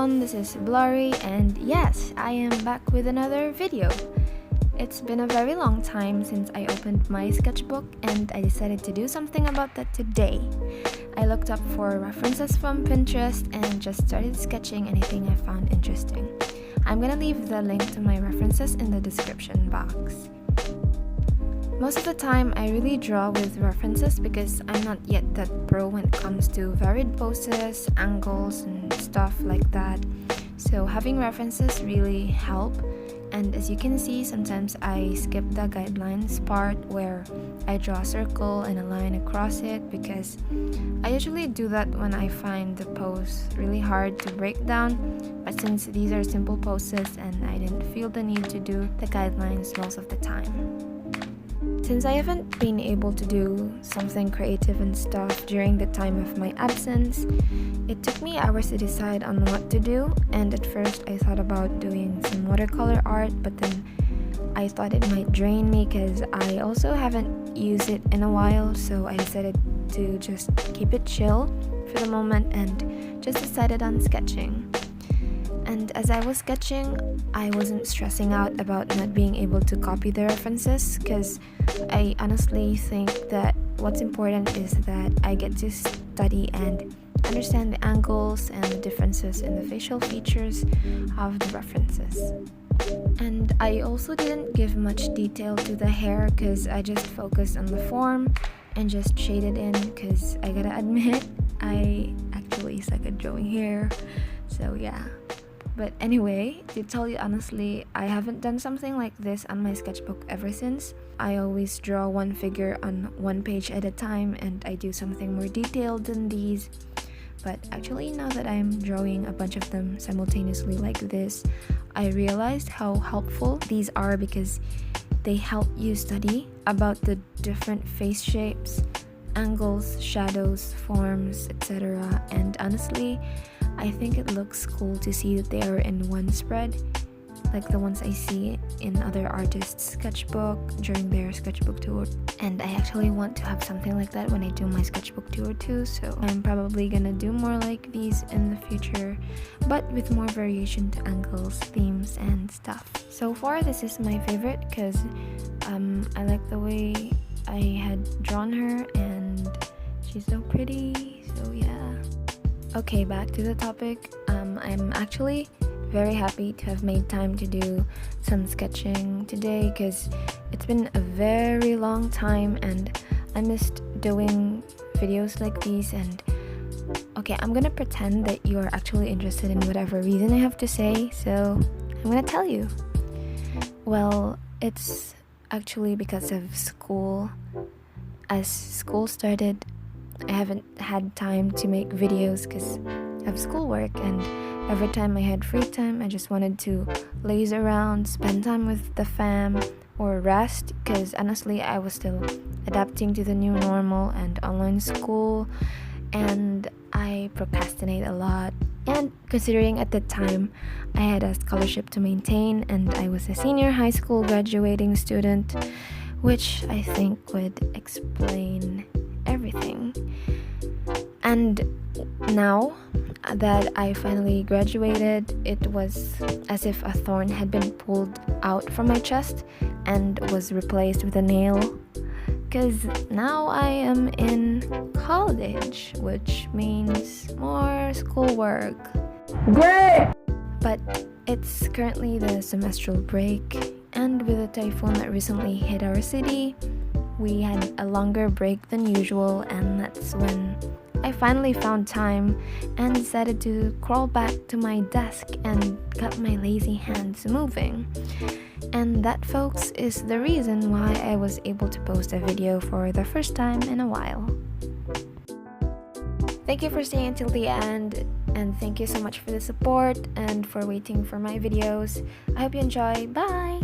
everyone, this is Blurry, and yes, I am back with another video. It's been a very long time since I opened my sketchbook and I decided to do something about that today. I looked up for references from Pinterest and just started sketching anything I found interesting. I'm gonna leave the link to my references in the description box. Most of the time, I really draw with references because I'm not yet that pro when it comes to varied poses, angles, and stuff like that. So having references really help. And as you can see, sometimes I skip the guidelines part where I draw a circle and a line across it because I usually do that when I find the pose really hard to break down. But since these are simple poses and I didn't feel the need to do the guidelines most of the time. Since I haven't been able to do something creative and stuff during the time of my absence, it took me hours to decide on what to do, and at first I thought about doing some watercolor art, but then I thought it might drain me because I also haven't used it in a while, so I decided to just keep it chill for the moment and just decided on sketching. And as I was sketching, I wasn't stressing out about not being able to copy the references because I honestly think that what's important is that I get to study and understand the angles and the differences in the facial features of the references. And I also didn't give much detail to the hair because I just focused on the form and just shaded in because I gotta admit, I actually suck at drawing hair, so yeah. But anyway, to tell you honestly, I haven't done something like this on my sketchbook ever since. I always draw one figure on one page at a time and I do something more detailed than these. But actually, now that I'm drawing a bunch of them simultaneously like this, I realized how helpful these are because they help you study about the different face shapes, angles, shadows, forms, etc. And honestly, I think it looks cool to see that they are in one spread, like the ones I see in other artists' sketchbook during their sketchbook tour. And I actually want to have something like that when I do my sketchbook tour too, so I'm probably gonna do more like these in the future, but with more variation to angles, themes, and stuff. So far, this is my favorite because I like the way I had drawn her and she's so pretty, so yeah. Okay, back to the topic. I'm actually very happy to have made time to do some sketching today because it's been a very long time and I missed doing videos like these. And okay, I'm gonna pretend that you're actually interested in whatever reason I have to say, so I'm gonna tell you. Well, it's actually because of school. As school started, I haven't had time to make videos because of schoolwork, and every time I had free time, I just wanted to laze around, spend time with the fam, or rest because honestly, I was still adapting to the new normal and online school, and I procrastinate a lot. And considering at the time, I had a scholarship to maintain, and I was a senior high school graduating student, which I think would explain everything. And now that I finally graduated, it was as if a thorn had been pulled out from my chest and was replaced with a nail, because now I am in college, which means more schoolwork. Great! But it's currently the semestral break, and with the typhoon that recently hit our city, we had a longer break than usual, and that's when I finally found time and decided to crawl back to my desk and got my lazy hands moving. And that, folks, is the reason why I was able to post a video for the first time in a while. Thank you for staying until the end, and thank you so much for the support and for waiting for my videos. I hope you enjoy. Bye!